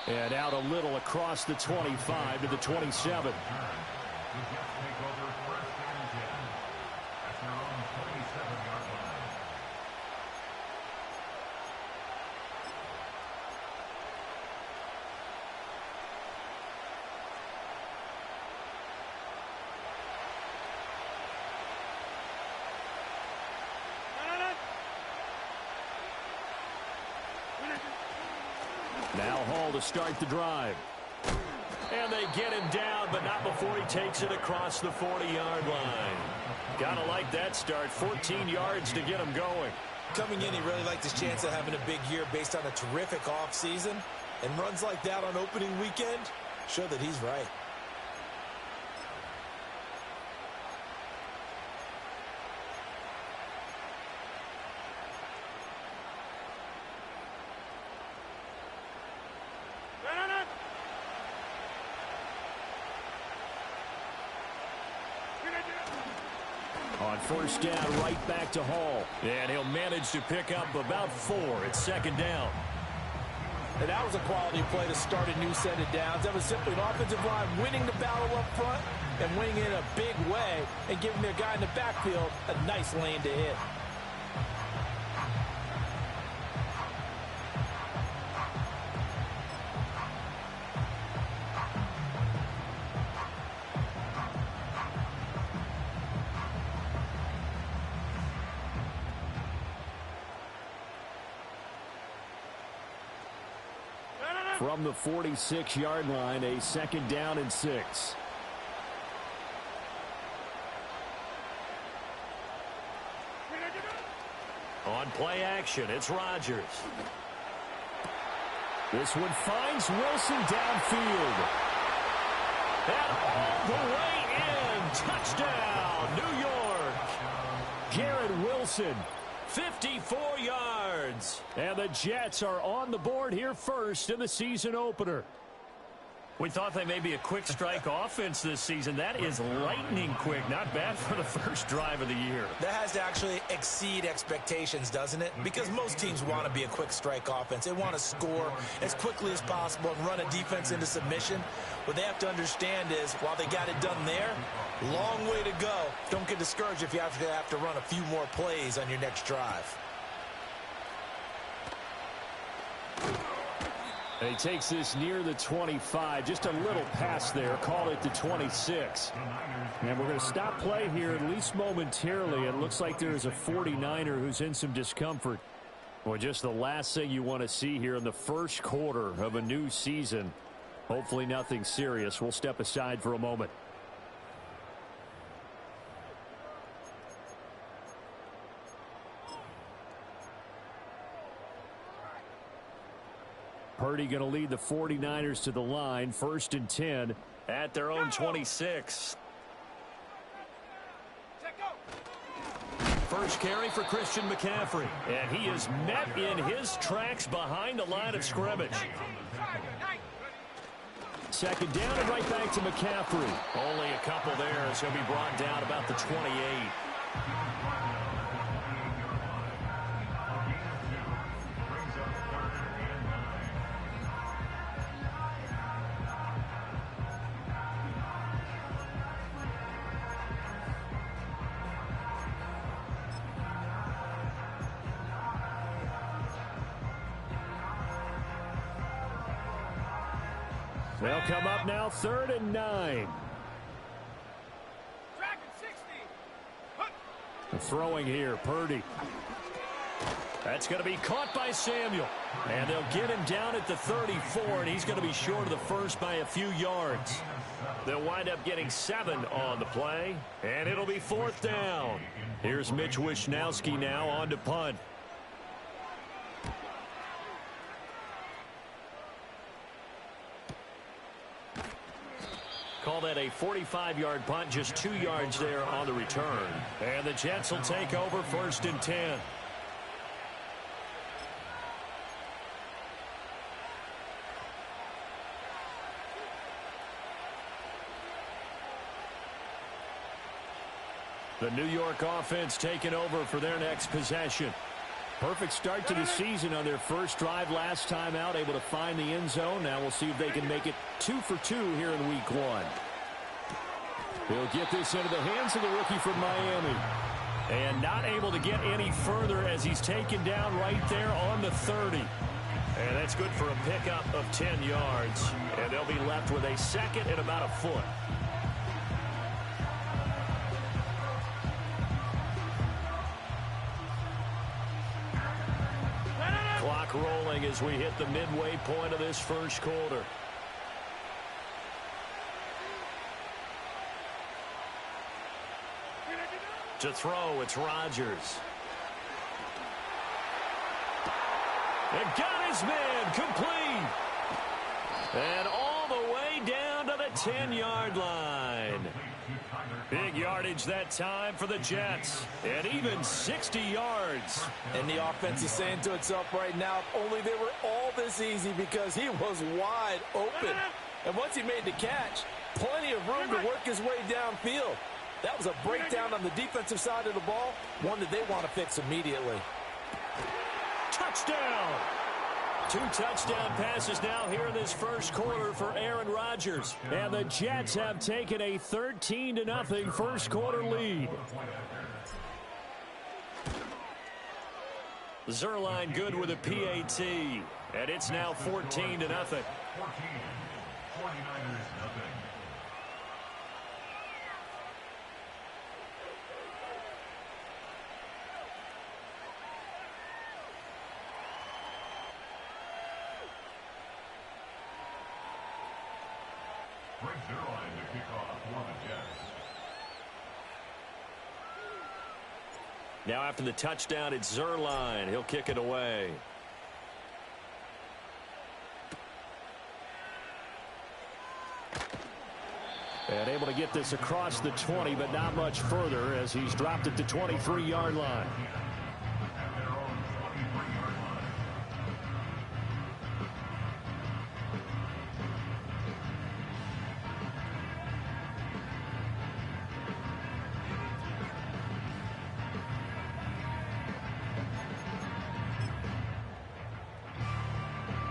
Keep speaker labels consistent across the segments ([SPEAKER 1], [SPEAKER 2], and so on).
[SPEAKER 1] And out a little across the 25 to the 27. Now Hall to start the drive. And they get him down, but not before he takes it across the 40-yard line. Gotta like that start. 14 yards to get him going.
[SPEAKER 2] Coming in, he really liked his chance of having a big year based on a terrific offseason. And runs like that on opening weekend show that he's right.
[SPEAKER 1] On first down, right back to Hall. And he'll manage to pick up about 4 at second down.
[SPEAKER 2] And that was a quality play to start a new set of downs. That was simply an offensive line winning the battle up front and winning it in a big way and giving their guy in the backfield a nice lane to hit.
[SPEAKER 1] From the 46-yard line, a second down and 6. On play action, it's Rodgers. This one finds Wilson downfield. And all the way in. Touchdown, New York. Garrett Wilson. 54 yards. And the Jets are on the board here first in the season opener. We thought they may be a quick strike offense this season. That is lightning quick. Not bad for the first drive of the year.
[SPEAKER 2] That has to actually exceed expectations, doesn't it? Because most teams want to be a quick strike offense. They want to score as quickly as possible and run a defense into submission. What they have to understand is, while they got it done there, long way to go. Don't get discouraged if you have to run a few more plays on your next drive.
[SPEAKER 1] And he takes this near the 25. Just a little pass there. Call it the 26. And we're going to stop play here, at least momentarily. It looks like there's a 49er who's in some discomfort. Well, just the last thing you want to see here in the first quarter of a new season. Hopefully nothing serious. We'll step aside for a moment. Purdy going to lead the 49ers to the line. 1st and 10 at their own 26. First carry for Christian McCaffrey. And he is met in his tracks behind the line of scrimmage. Second down and right back to McCaffrey. Only a couple there as he'll be brought down about the 28. They'll come up now, 3rd and 9. Throwing here, Purdy. That's going to be caught by Samuel. And they'll get him down at the 34, and he's going to be short of the first by a few yards. They'll wind up getting 7 on the play, and it'll be 4th down. Here's Mitch Wishnowsky now on to punt. Call that a 45-yard punt, just 2 yards there on the return. And the Jets will take over 1st and 10. The New York offense taking over for their next possession. Perfect start to the season on their first drive last time out, able to find the end zone. Now we'll see if they can make it 2 for 2 here in week 1. He'll get this into the hands of the rookie from Miami. And not able to get any further as he's taken down right there on the 30. And that's good for a pickup of 10 yards. And they'll be left with a second and about a foot. Clock rolling as we hit the midway point of this first quarter. To throw, it's Rodgers. And got his man complete. And all the way down to the 10-yard line. Big yardage that time for the Jets. And even 60 yards.
[SPEAKER 2] And the offense is saying to itself right now, only they were all this easy because he was wide open. And once he made the catch, plenty of room to work his way downfield. That was a breakdown on the defensive side of the ball, one that they want to fix immediately.
[SPEAKER 1] Touchdown! 2 touchdown passes now here in this first quarter for Aaron Rodgers. And the Jets have taken a 13-0 first quarter lead. Zuerlein good with a PAT. And it's now 14-0. Now after the touchdown, it's Zuerlein. He'll kick it away. And able to get this across the 20, but not much further as he's dropped it to 23-yard line.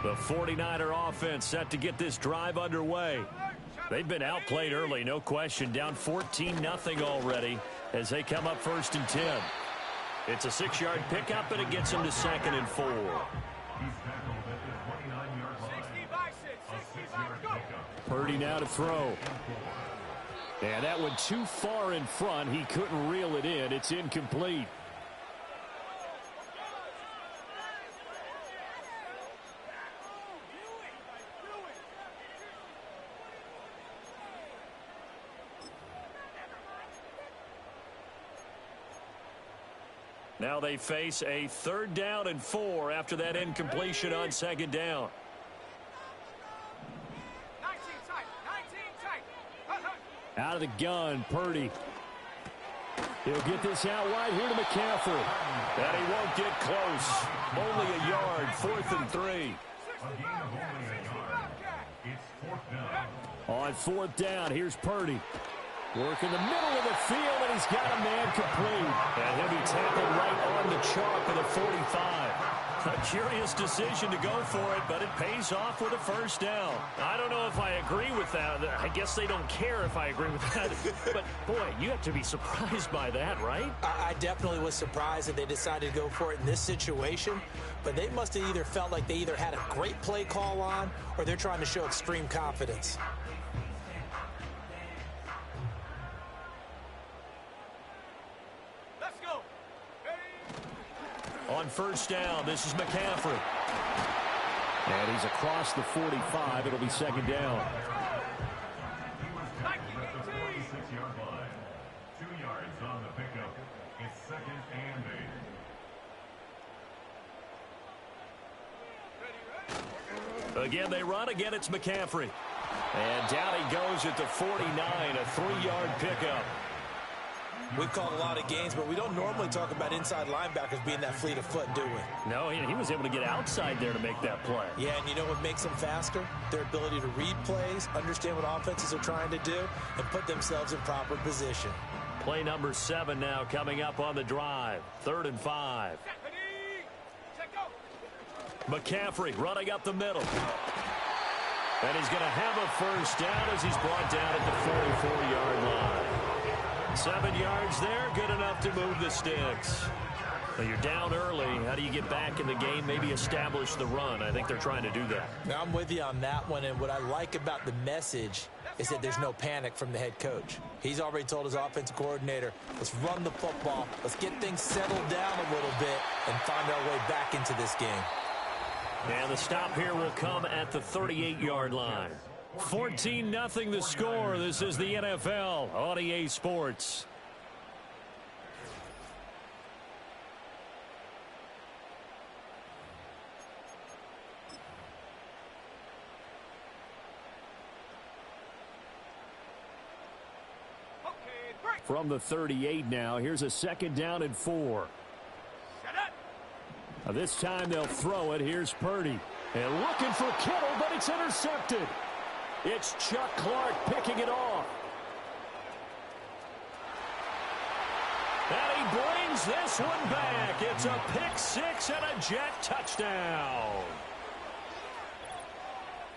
[SPEAKER 1] The 49er offense set to get this drive underway. They've been outplayed early, no question. Down 14-0 already as they come up 1st and 10. It's a 6-yard pickup, and it gets them to 2nd and 4. Purdy now to throw. And that one too far in front. He couldn't reel it in. It's incomplete. Now they face a 3rd down and 4 after that incompletion on 2nd down.
[SPEAKER 3] 19 tight.
[SPEAKER 1] Out of the gun, Purdy. He'll get this out wide here to McCaffrey. And he won't get close. Only a yard, 4th and 3. On 4th down, here's Purdy. Work in the middle of the field, and he's got a man complete. And he'll be tackled right on the chalk of the 45. A curious decision to go for it, but it pays off with a 1st down. I don't know if I agree with that. I guess they don't care if I agree with that. But, boy, you have to be surprised by that, right?
[SPEAKER 2] I definitely was surprised that they decided to go for it in this situation. But they must have either felt like they either had a great play call on or they're trying to show extreme confidence.
[SPEAKER 1] On 1st down, this is McCaffrey. And he's across the 45. It'll be 2nd down.
[SPEAKER 3] 46-yard line. 2 yards on the pickup. It's 2nd and 8.
[SPEAKER 1] Again, they run. Again, it's McCaffrey. And down he goes at the 49, a 3-yard pickup.
[SPEAKER 2] We've called a lot of games, but we don't normally talk about inside linebackers being that fleet of foot, do we?
[SPEAKER 1] No, he was able to get outside there to make that play.
[SPEAKER 2] Yeah, and you know what makes them faster? Their ability to read plays, understand what offenses are trying to do, and put themselves in proper position.
[SPEAKER 1] Play number 7 now coming up on the drive. 3rd and 5. McCaffrey running up the middle. And he's going to have a first down as he's brought down at the 44-yard line. 7 yards there, good enough to move the sticks. Now you're down early. How do you get back in the game, maybe establish the run? I think they're trying to do that.
[SPEAKER 2] Now, I'm with you on that one, and what I like about the message is that there's no panic from the head coach. He's already told his offensive coordinator, let's run the football, let's get things settled down a little bit and find our way back into this game.
[SPEAKER 1] And the stop here will come at the 38-yard line. 14-0 the score. This is the NFL on EA Sports. From the 38 now, here's a 2nd down and 4. This time they'll throw it. Here's Purdy. And looking for Kittle, but it's intercepted. It's Chuck Clark picking it off. And he brings this one back. It's a pick six and a Jet touchdown.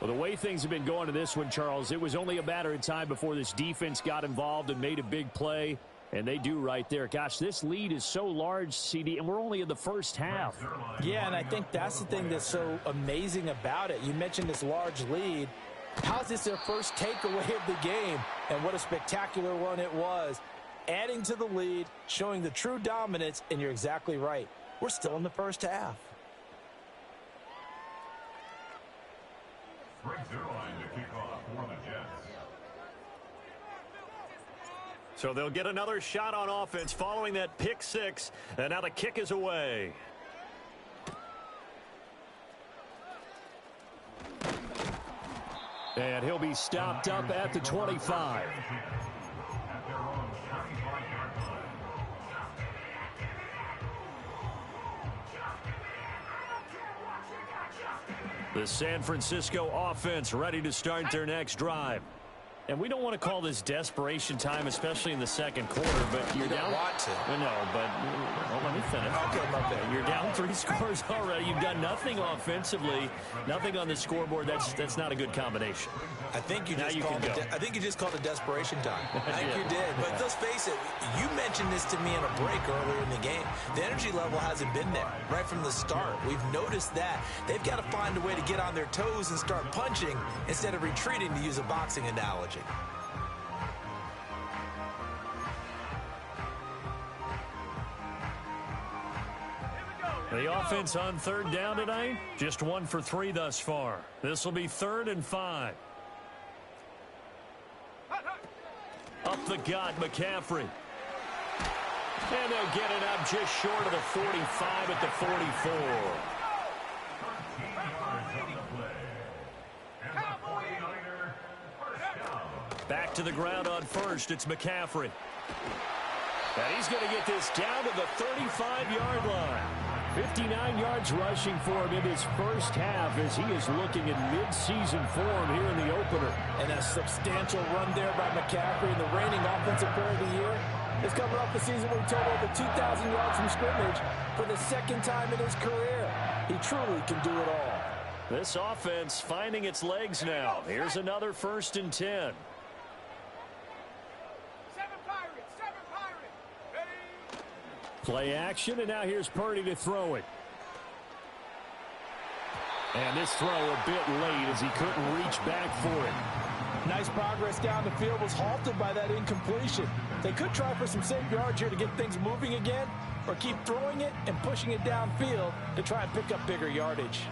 [SPEAKER 1] Well, the way things have been going to this one, Charles, it was only a matter of time before this defense got involved and made a big play. And they do right there. Gosh, this lead is so large, CD, and we're only in the first half.
[SPEAKER 2] Yeah, and I think that's the thing that's so amazing about it. You mentioned this large lead. How's this their first takeaway of the game? And what a spectacular one it was. Adding to the lead, showing the true dominance, and you're exactly right. We're still in the first half.
[SPEAKER 3] Brings their line to kick off for the Jets.
[SPEAKER 1] So they'll get another shot on offense following that pick six, and now the kick is away. And he'll be stopped up at the 25. The San Francisco offense ready to start their next drive. And we don't want to call this desperation time, especially in the second quarter, but you're down.
[SPEAKER 2] Want to.
[SPEAKER 1] No, but well, let me finish.
[SPEAKER 2] Okay, my bad.
[SPEAKER 1] You're down 3 scores already. You've done nothing offensively, nothing on the scoreboard. That's not a good combination.
[SPEAKER 2] I think you just called it desperation time. I think you did. But let's face it, you mentioned this to me in a break earlier in the game. The energy level hasn't been there right from the start. We've noticed that. They've got to find a way to get on their toes and start punching instead of retreating, to use a boxing analogy.
[SPEAKER 1] The offense on 3rd down tonight, just 1 for 3 thus far. This will be 3rd and 5. Up the gut, McCaffrey. And they'll get it up just short of the 45 at the 44. Back to the ground on first. It's McCaffrey. And he's going to get this down to the 35-yard line. 59 yards rushing for him in his first half as he is looking in mid-season form here in the opener.
[SPEAKER 2] And a substantial run there by McCaffrey, and the reigning offensive player of the year is coming off the season where he totaled over 2,000 yards from scrimmage for the 2nd time in his career. He truly can do it all.
[SPEAKER 1] This offense finding its legs now. Here's another 1st and 10. Play action, and now here's Purdy to throw it. And this throw a bit late as he couldn't reach back for it.
[SPEAKER 2] Nice progress down the field, was halted by that incompletion. They could try for some safe yards here to get things moving again, or keep throwing it and pushing it downfield to try and pick up bigger yardage.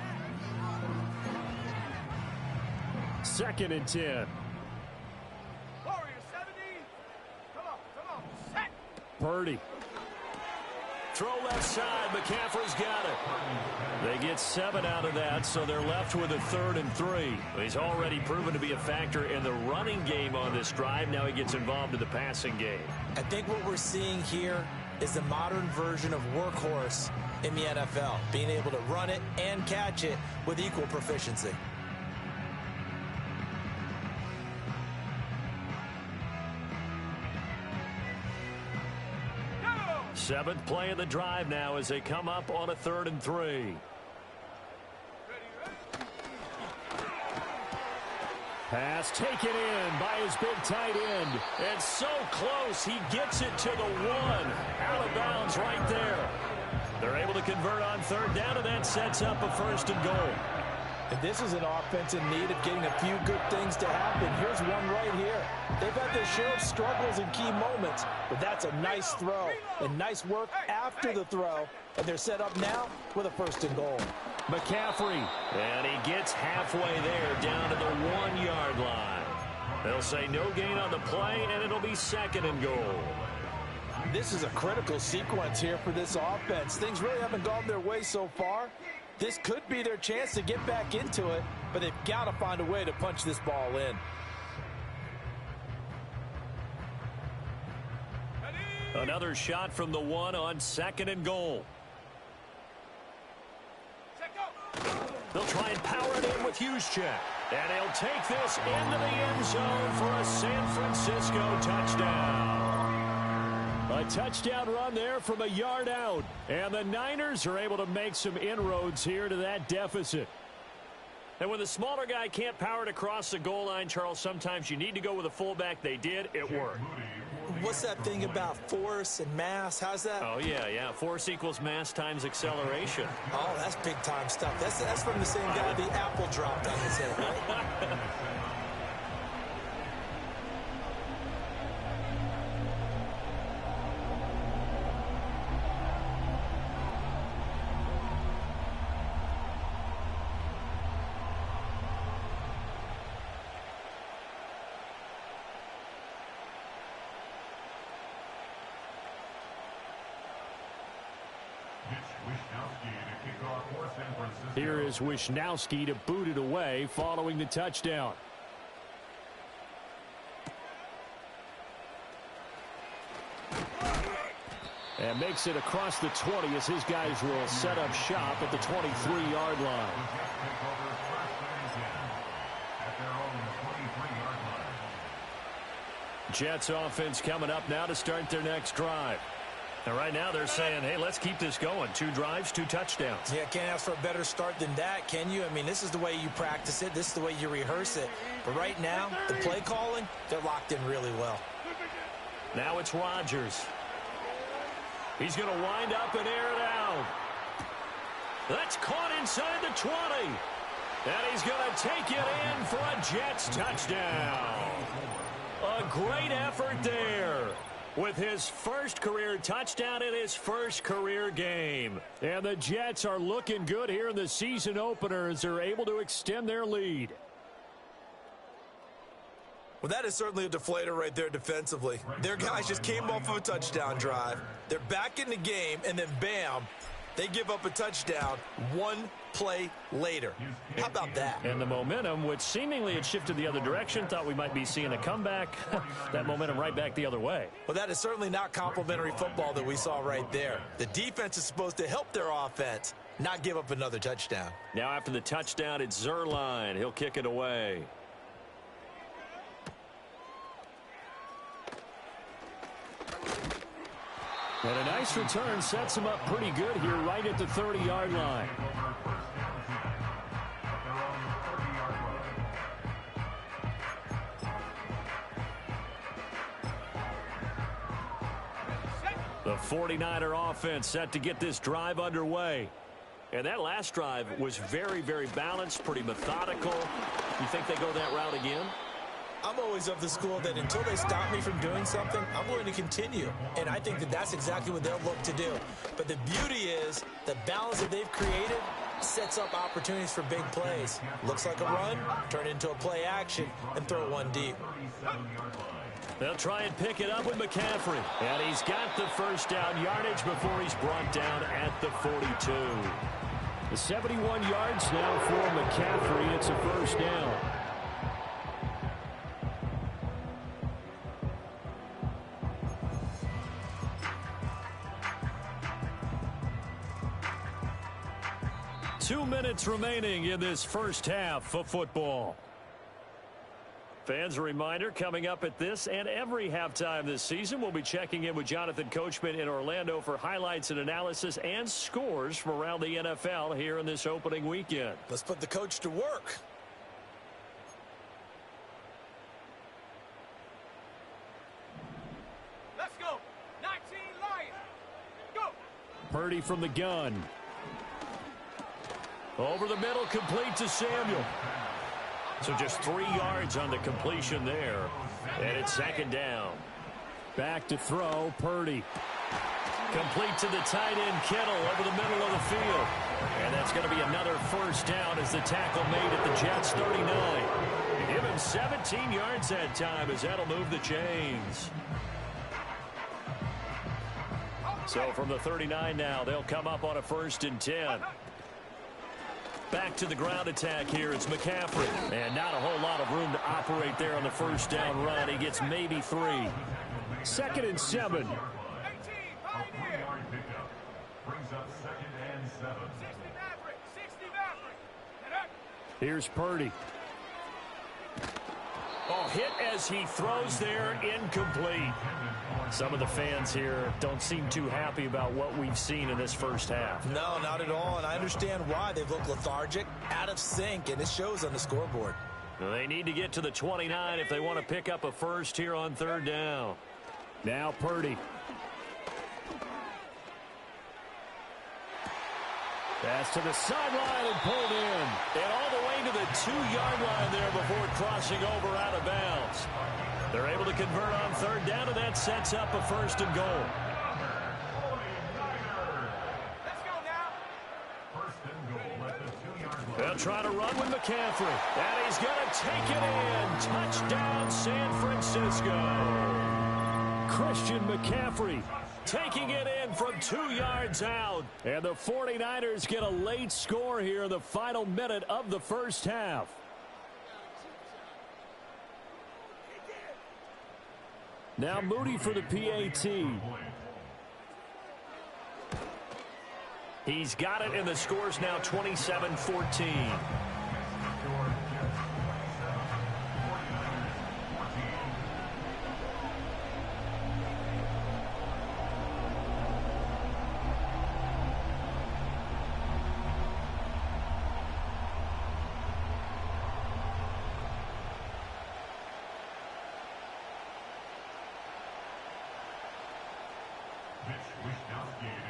[SPEAKER 1] 2nd and 10.
[SPEAKER 4] Warrior 70. Come on, set.
[SPEAKER 1] Purdy. Throw left side. McCaffrey's got it. They get 7 out of that, so they're left with a 3rd and 3. He's already proven to be a factor in the running game on this drive. Now he gets involved in the passing game.
[SPEAKER 2] I think what we're seeing here is the modern version of workhorse in the NFL, being able to run it and catch it with equal proficiency.
[SPEAKER 1] Seventh play of the drive now as they come up on a 3rd and 3. Pass taken in by his big tight end. And so close, he gets it to the 1. Out of bounds right there. They're able to convert on third down, and that sets up a 1st and goal.
[SPEAKER 2] And this is an offense in need of getting a few good things to happen. Here's one right here. They've had their share of struggles in key moments, but that's a nice throw and nice work after the throw. And they're set up now with a 1st and goal.
[SPEAKER 1] McCaffrey, and he gets halfway there down to the 1-yard line. They'll say no gain on the play, and it'll be 2nd and goal.
[SPEAKER 2] This is a critical sequence here for this offense. Things really haven't gone their way so far. This could be their chance to get back into it, but they've got to find a way to punch this ball in.
[SPEAKER 1] Another shot from the 1 on 2nd and goal. They'll try and power it in with Juszczyk. And he'll take this into the end zone for a San Francisco touchdown. A touchdown run there from a yard out. And the Niners are able to make some inroads here to that deficit. And when the smaller guy can't power it across the goal line, Charles, sometimes you need to go with a fullback. They did. It worked.
[SPEAKER 2] What's that thing about force and mass? How's that?
[SPEAKER 1] Oh, yeah. Force equals mass times acceleration.
[SPEAKER 2] Oh, that's big-time stuff. That's from the same guy the apple dropped on his head, right?
[SPEAKER 1] Here is Wisnowski to boot it away following the touchdown. And makes it across the 20 as his guys will set up shop at the 23-yard line. Jets offense coming up now to start their next drive. And right now they're saying, hey, let's keep this going. 2 drives, 2 touchdowns.
[SPEAKER 2] Yeah, can't ask for a better start than that, can you? I mean, this is the way you practice it. This is the way you rehearse it. But right now, the play calling, they're locked in really well.
[SPEAKER 1] Now it's Rodgers. He's going to wind up and air it out. That's caught inside the 20. And he's going to take it in for a Jets touchdown. A great effort there, with his first career touchdown in his first career game. And the Jets are looking good here in the season opener as they're able to extend their lead.
[SPEAKER 2] Well, that is certainly a deflator right there defensively. Their guys just came off of a touchdown drive. They're back in the game, and then bam, they give up a touchdown 1 play later. How about that?
[SPEAKER 1] And the momentum, which seemingly had shifted the other direction, thought we might be seeing a comeback. That momentum right back the other way.
[SPEAKER 2] Well, that is certainly not complimentary football that we saw right there. The defense is supposed to help their offense, not give up another touchdown.
[SPEAKER 1] Now after the touchdown, it's Zuerlein. He'll kick it away. And a nice return sets him up pretty good here right at the 30-yard line. The 49er offense set to get this drive underway. And that last drive was very, very balanced, pretty methodical. You think they go that route again?
[SPEAKER 2] I'm always of the school that until they stop me from doing something, I'm going to continue. And I think that that's exactly what they'll look to do. But the beauty is the balance that they've created sets up opportunities for big plays. Looks like a run, turn into a play action, and throw one deep.
[SPEAKER 1] They'll try and pick it up with McCaffrey. And he's got the first down yardage before he's brought down at the 42. The 71 yards now for McCaffrey. It's a first down. Two minutes remaining in this first half of football. Fans, a reminder, coming up at this and every halftime this season, we'll be checking in with Jonathan Coachman in Orlando for highlights and analysis and scores from around the NFL here in this opening weekend.
[SPEAKER 2] Let's put the coach to work.
[SPEAKER 1] Purdy from the gun. Over the middle, complete to Samuel. So just 3 yards on the completion there. And it's second down. Back to throw, Purdy. Complete to the tight end, Kittle, over the middle of the field. And that's going to be another first down as the tackle made at the Jets' 39. Give him 17 yards that time as that'll move the chains. So from the 39 now, they'll come up on a 1st and 10. Back to the ground attack here. It's McCaffrey. And not a whole lot of room to operate there on the first down run. He gets maybe 3. 2nd and 7.
[SPEAKER 3] 4-yard pickup. Brings up 2nd and 7.
[SPEAKER 4] 60 Maverick. 60 Maverick. Get up.
[SPEAKER 1] Here's Purdy. Oh, hit as he throws there, incomplete. Some of the fans here don't seem too happy about what we've seen in this first half.
[SPEAKER 2] No, not at all, and I understand why. They've looked lethargic, out of sync, and it shows on the scoreboard.
[SPEAKER 1] They need to get to the 29 if they want to pick up a first here on 3rd down. Now Purdy. Pass to the sideline and pulled in. And all the way to the 2-yard line there before crossing over out of bounds. They're able to convert on 3rd down, and that sets up a 1st and goal.
[SPEAKER 4] Let's go now.
[SPEAKER 3] 1st and goal at the 2-yard line.
[SPEAKER 1] They'll try to run with McCaffrey. And he's going to take it in. Touchdown, San Francisco. Christian McCaffrey taking it in from 2 yards out. And the 49ers get a late score here in the final minute of the first half. Now Moody for the PAT. He's got it, and the score's now 27-14.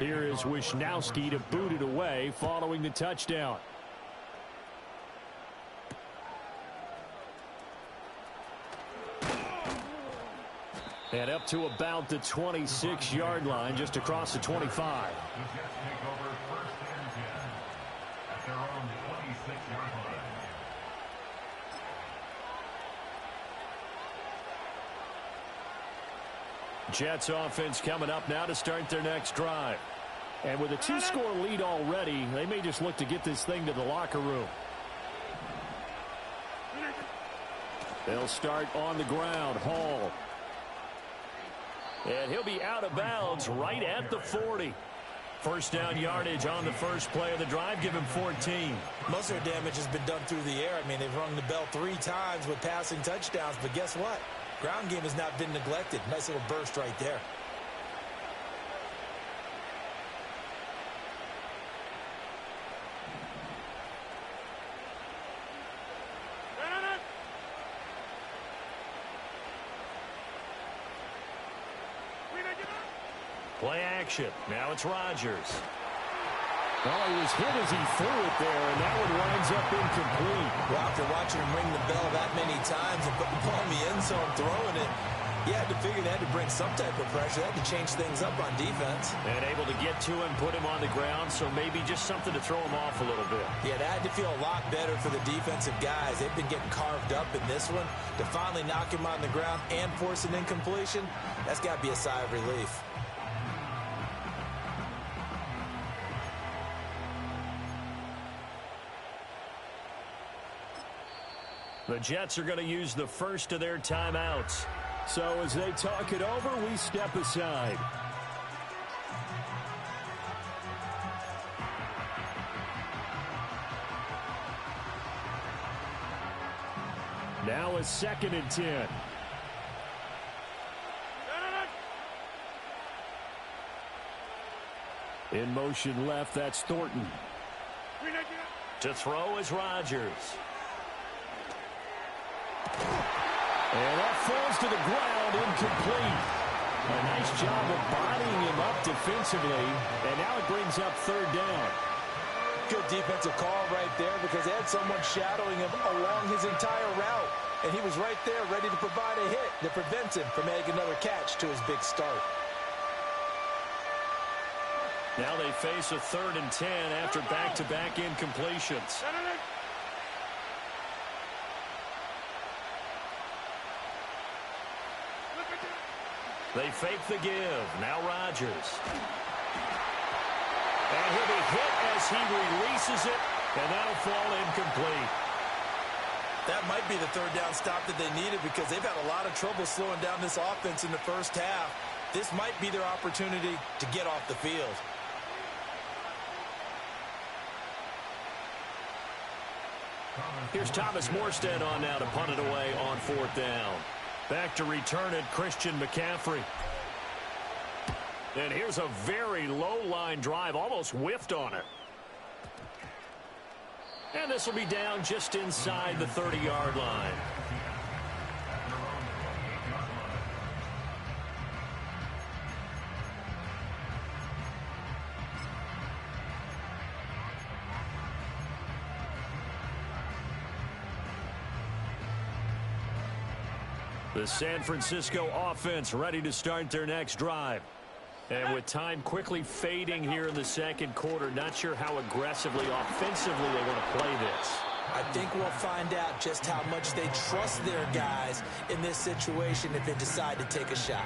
[SPEAKER 1] Here is Wisnowski to boot it away following the touchdown. And up to about the 26-yard line, just across the 25.
[SPEAKER 3] The Jets take over 1st and 10 at their own 26-yard line.
[SPEAKER 1] Jets offense coming up now to start their next drive. And with a 2-score lead already, they may just look to get this thing to the locker room. They'll start on the ground. Hall. And he'll be out of bounds right at the 40. First down yardage on the first play of the drive. Give him 14.
[SPEAKER 2] Most of their damage has been done through the air. I mean, they've rung the bell 3 times with passing touchdowns, but guess what? Ground game has not been neglected. Nice little burst right there.
[SPEAKER 1] Play action. Now it's Rodgers. Oh, he was hit as he threw it there, and that one winds up incomplete.
[SPEAKER 2] Well, after watching him ring the bell that many times and put the ball in the end zone throwing it, you had to figure they had to bring some type of pressure. They had to change things up on defense.
[SPEAKER 1] And able to get to him, put him on the ground, so maybe just something to throw him off a little bit.
[SPEAKER 2] Yeah, that had to feel a lot better for the defensive guys. They've been getting carved up in this one. To finally knock him on the ground and force an incompletion, that's got to be a sigh of relief.
[SPEAKER 1] The Jets are going to use the first of their timeouts. So as they talk it over, we step aside. Now a 2nd and 10. In motion left, that's Thornton. To throw is Rodgers. And that falls to the ground, incomplete. A nice job of bodying him up defensively, and now it brings up third down.
[SPEAKER 2] Good defensive call right there because they had someone shadowing him along his entire route. And he was right there ready to provide a hit that prevents him from adding another catch to his big start.
[SPEAKER 1] Now they face a 3rd and 10 after back-to-back incompletions. They fake the give. Now Rodgers. And he'll be hit as he releases it, and that'll fall incomplete.
[SPEAKER 2] That might be the third down stop that they needed because they've had a lot of trouble slowing down this offense in the first half. This might be their opportunity to get off the field.
[SPEAKER 1] Here's Thomas Morstead on now to punt it away on 4th down. Back to return it, Christian McCaffrey. And here's a very low-line drive, almost whiffed on it. And this will be down just inside the 30-yard line. The San Francisco offense ready to start their next drive. And with time quickly fading here in the second quarter, not sure how aggressively, offensively they want to play this.
[SPEAKER 2] I think we'll find out just how much they trust their guys in this situation if they decide to take a shot.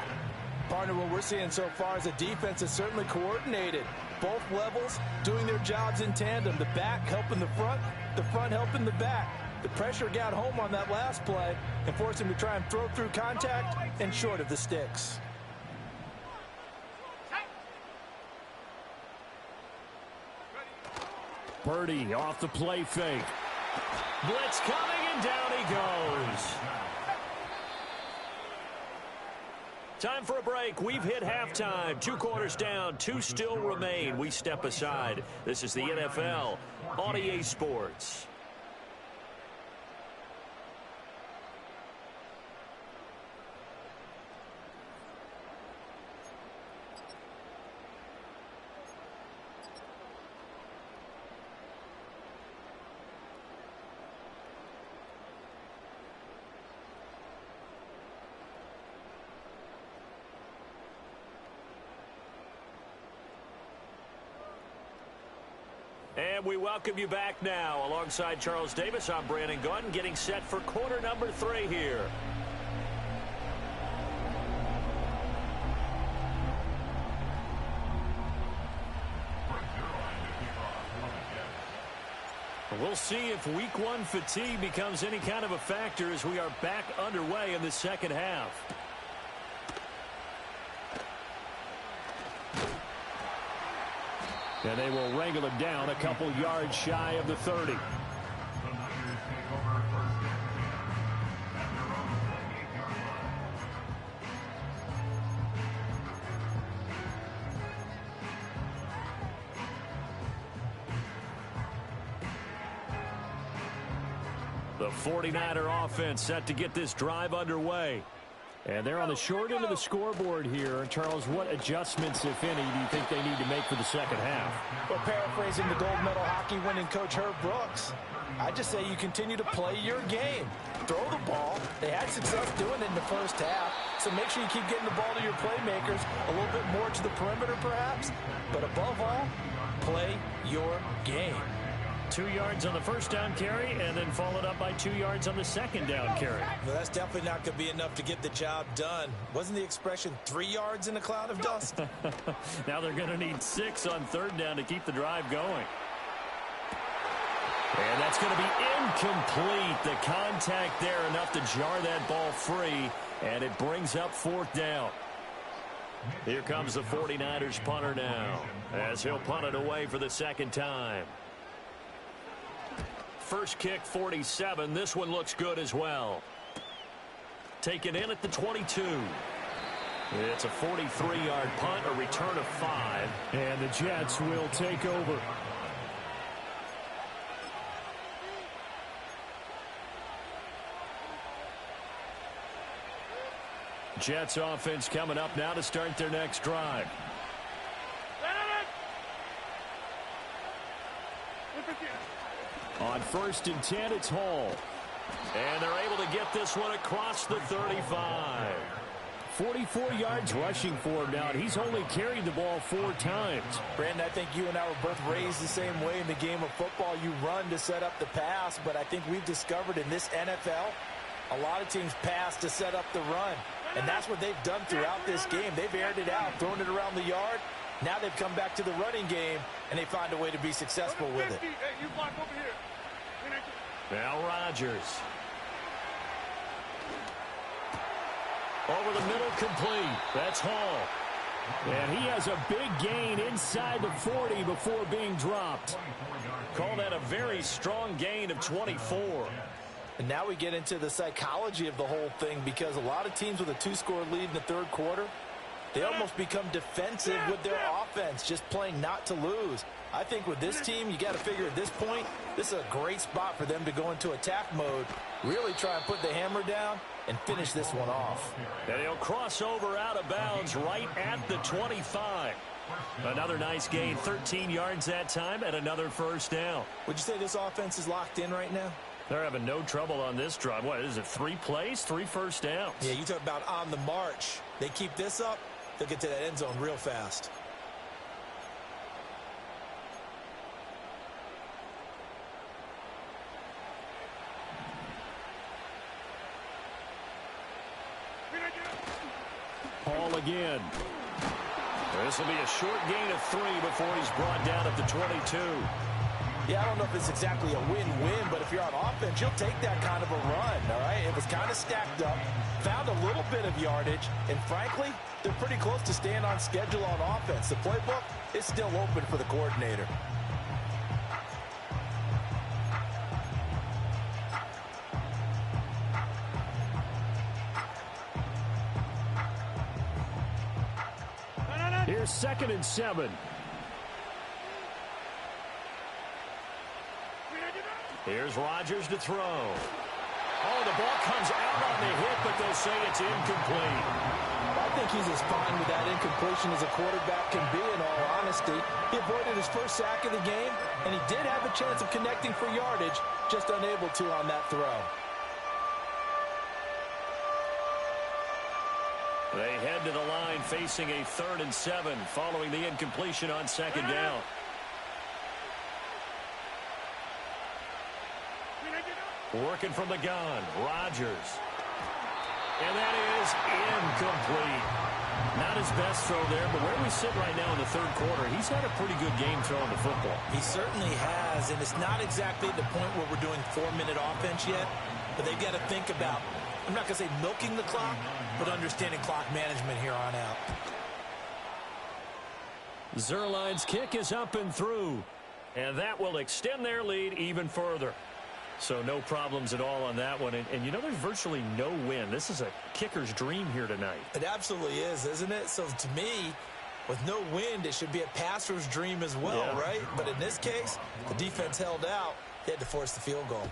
[SPEAKER 2] Partner, what we're seeing so far is the defense is certainly coordinated. Both levels doing their jobs in tandem. The back helping the front helping the back. The pressure got home on that last play and forced him to try and throw through contact and short of the sticks.
[SPEAKER 1] Purdy off the play fake. Blitz coming, and down he goes. Time for a break. We've hit halftime. 2 quarters down. 2 still remain. We step aside. This is the NFL on EA Sports. And we welcome you back now. Alongside Charles Davis, I'm Brandon Gaudin, getting set for quarter number 3 here. We'll see if week 1 fatigue becomes any kind of a factor as we are back underway in the second half. And they will wrangle him down a couple yards shy of the 30. The 49er offense set to get this drive underway. And they're on the short end of the scoreboard here. Charles, what adjustments, if any, do you think they need to make for the second half?
[SPEAKER 2] Well, paraphrasing the gold medal hockey winning coach Herb Brooks, I just say you continue to play your game. Throw the ball. They had success doing it in the first half, so make sure you keep getting the ball to your playmakers, a little bit more to the perimeter perhaps, but above all, play your game.
[SPEAKER 1] 2 yards on the first down carry, and then followed up by 2 yards on the second down carry.
[SPEAKER 2] Well, that's definitely not going to be enough to get the job done. Wasn't the expression 3 yards in a cloud of dust?
[SPEAKER 1] Now they're going to need 6 on third down to keep the drive going. And that's going to be incomplete. The contact there enough to jar that ball free, and it brings up 4th down. Here comes the 49ers punter now, as he'll punt it away for the second time. First kick, 47. This one looks good as well. Taken in at the 22. It's a 43-yard punt, a return of 5. And the Jets will take over. Jets offense coming up now to start their next drive. On 1st and 10, it's Hall. And they're able to get this one across the 35. 44 yards rushing for him now. He's only carried the ball 4 times.
[SPEAKER 2] Brandon, I think you and I were both raised the same way in the game of football. You run to set up the pass, but I think we've discovered in this NFL, a lot of teams pass to set up the run. And that's what they've done throughout this game. They've aired it out, thrown it around the yard. Now they've come back to the running game, and they find a way to be successful with it.
[SPEAKER 4] Hey, you block over here.
[SPEAKER 1] Now Rodgers. Over the middle, complete. That's Hall. And he has a big gain inside the 40 before being dropped. Call that a very strong gain of 24.
[SPEAKER 2] And now we get into the psychology of the whole thing, because a lot of teams with a 2-score lead in the third quarter, they almost become defensive with their offense, just playing not to lose. I think with this team, you got to figure at this point, this is a great spot for them to go into attack mode, really try and put the hammer down and finish this one off.
[SPEAKER 1] And he'll cross over out of bounds right at the 25. Another nice gain, 13 yards that time, and another first down.
[SPEAKER 2] Would you say this offense is locked in right now?
[SPEAKER 1] They're having no trouble on this drive. What is it, 3 plays, 3 first downs?
[SPEAKER 2] Yeah, you talk about on the march. They keep this up, they'll get to that end zone real fast.
[SPEAKER 1] Hall again. This will be a short gain of 3 before he's brought down at the 22.
[SPEAKER 2] Yeah, I don't know if it's exactly a win-win, but if you're on offense, you'll take that kind of a run, all right? It was kind of stacked up, found a little bit of yardage, and frankly, they're pretty close to staying on schedule on offense. The playbook is still open for the coordinator.
[SPEAKER 1] Here's 2nd and 7. Here's Rodgers to throw. Oh, the ball comes out on the hit, but they'll say it's incomplete.
[SPEAKER 2] I think he's as fine with that incompletion as a quarterback can be, in all honesty. He avoided his first sack of the game, and he did have a chance of connecting for yardage, just unable to on that throw.
[SPEAKER 1] They head to the line facing a 3rd and 7 following the incompletion on 2nd down. Working from the gun, Rodgers. And that is incomplete. Not his best throw there, but where we sit right now in the third quarter, he's had a pretty good game throwing the football.
[SPEAKER 2] He certainly has, and it's not exactly the point where we're doing 4-minute offense yet, but they've got to think about, I'm not going to say milking the clock, but understanding clock management here on out.
[SPEAKER 1] Zuerlein's kick is up and through, and that will extend their lead even further. So no problems at all on that one. And you know, there's virtually no wind. This is a kicker's dream here tonight.
[SPEAKER 2] It absolutely is, isn't it? So to me, with no wind, it should be a passer's dream as well,
[SPEAKER 1] yeah.
[SPEAKER 2] Right? But in this case, the defense held out. They had to force the field goal.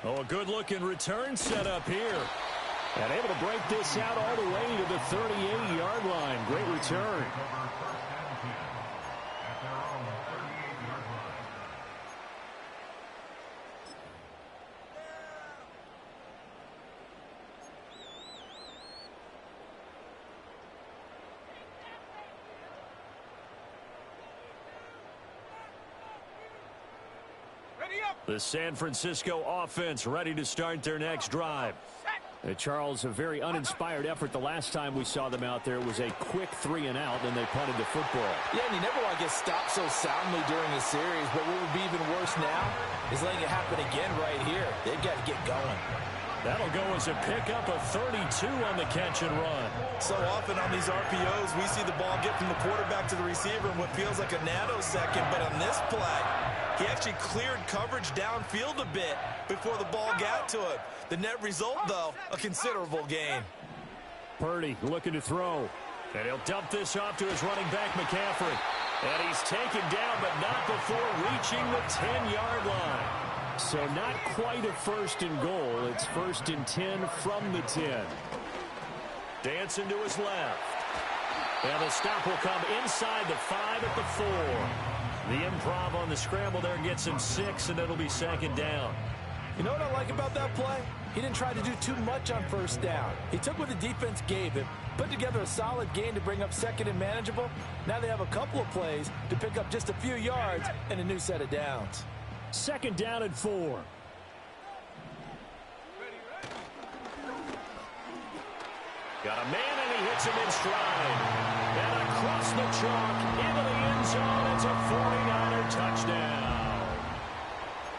[SPEAKER 1] Oh, a good-looking return set up here. And able to break this out all the way to the 38-yard line. Great return. The San Francisco offense ready to start their next drive. Charles, a very uninspired effort the last time we saw them out there. It was a quick 3-and-out, and they punted the football.
[SPEAKER 2] Yeah, and you never want to get stopped so soundly during a series, but what would be even worse now is letting it happen again right here. They've got to get going.
[SPEAKER 1] That'll go as a pickup of 32 on the catch and run.
[SPEAKER 2] So often on these RPOs, we see the ball get from the quarterback to the receiver in what feels like a nanosecond, but on this play, he actually cleared coverage downfield a bit before the ball got to him. The net result, though, a considerable gain.
[SPEAKER 1] Purdy looking to throw. And he'll dump this off to his running back, McCaffrey. And he's taken down, but not before reaching the 10-yard line. So not quite a first and goal. It's first and 10 from the 10. Dancing to his left. And the stop will come inside the 5 at the 4. The improv on the scramble there gets him 6, and it'll be second down.
[SPEAKER 2] You know what I like about that play? He didn't try to do too much on first down. He took what the defense gave him, put together a solid gain to bring up second and manageable. Now they have a couple of plays to pick up just a few yards and a new set of downs.
[SPEAKER 1] Second down and 4. Got a man, and he hits him in stride. And across the chalk, into the end zone, it's a 49er touchdown.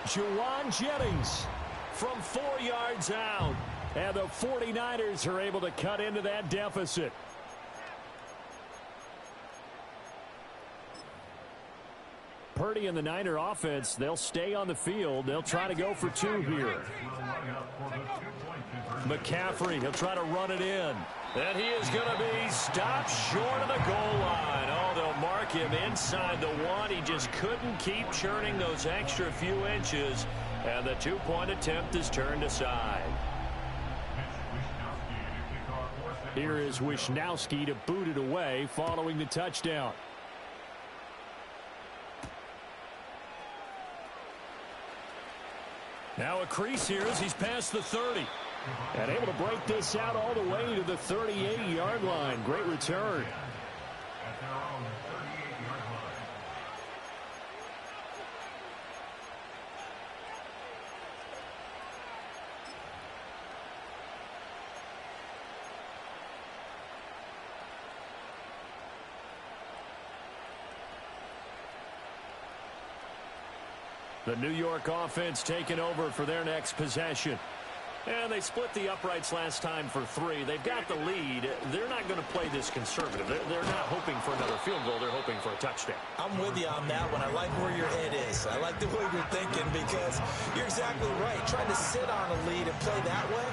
[SPEAKER 1] Juwan Jennings from 4 yards out. And the 49ers are able to cut into that deficit. Purdy and the Niner offense, they'll stay on the field. They'll try to go for 2 here. McCaffrey, he'll try to run it in. And he is going to be stopped short of the goal line. Oh, they'll mark him inside the 1. He just couldn't keep churning those extra few inches. And the 2-point attempt is turned aside. Here is Wisnowski to boot it away following the touchdown. Now a crease here as he's past the 30. And able to break this out all the way to the 38-yard line. Great return.
[SPEAKER 3] At their own 38-yard line.
[SPEAKER 1] The New York offense taking over for their next possession. And they split the uprights last time for 3. They've got the lead. They're not going to play this conservative. They're not hoping for another field goal. They're hoping for a touchdown.
[SPEAKER 2] I'm with you on that one. I like where your head is. I like the way you're thinking because you're exactly right. Trying to sit on a lead and play that way,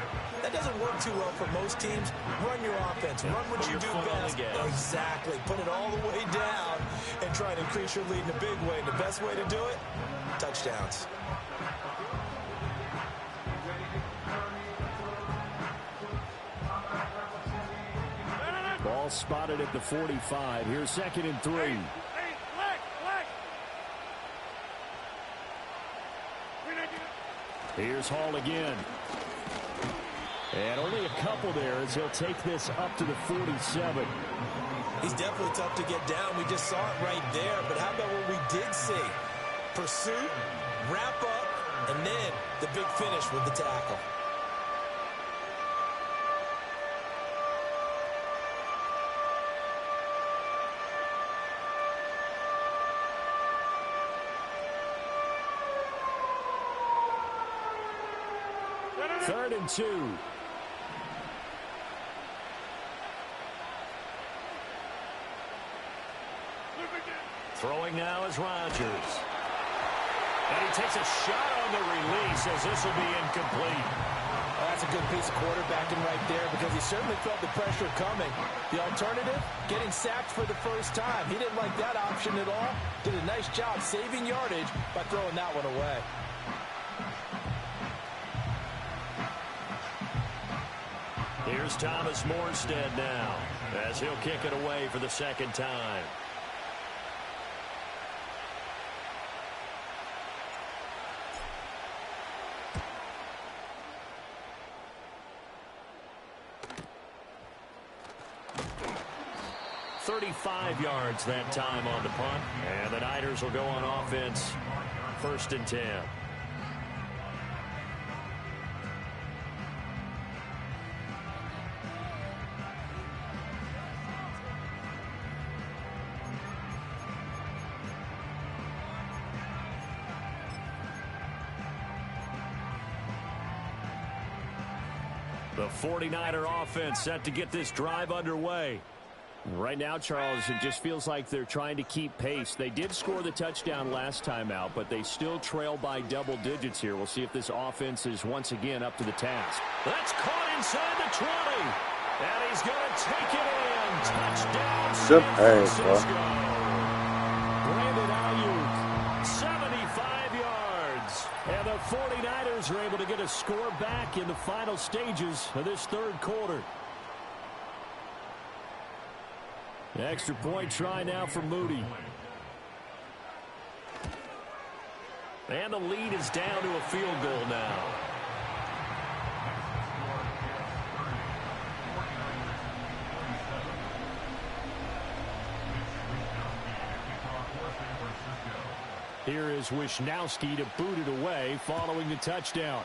[SPEAKER 2] that doesn't work too well for most teams. Run your offense. Run what you do best. Exactly. Put it all the way down and try to increase your lead in a big way. And the best way to do it, touchdowns.
[SPEAKER 1] Ball spotted at the 45. Here's second and 3. Here's Hall again. And only a couple there as he'll take this up to the 47.
[SPEAKER 2] He's definitely tough to get down. We just saw it right there. But how about what we did see? Pursuit, wrap up, and then the big finish with the tackle.
[SPEAKER 1] Third and 2. Throwing now is Rodgers. And he takes a shot on the release as this will be incomplete.
[SPEAKER 2] Oh, that's a good piece of quarterbacking right there because he certainly felt the pressure coming. The alternative, getting sacked for the first time. He didn't like that option at all. Did a nice job saving yardage by throwing that one away.
[SPEAKER 1] Here's Thomas Morstead now as he'll kick it away for the second time. "35 yards that time on the punt, and the Niners will go on offense, first and 10. The 49er offense set to get this drive underway. Right now, Charles, it just feels like they're trying to keep pace. They did score the touchdown last time out, but they still trail by double digits here. We'll see if this offense is once again up to the task. That's caught inside the 20. And he's going to take it in. Touchdown, San Francisco. Steelers are able to get a score back in the final stages of this third quarter. Extra point try now for Moody. And the lead is down to a field goal now. Here is Wisnowski to boot it away following the touchdown.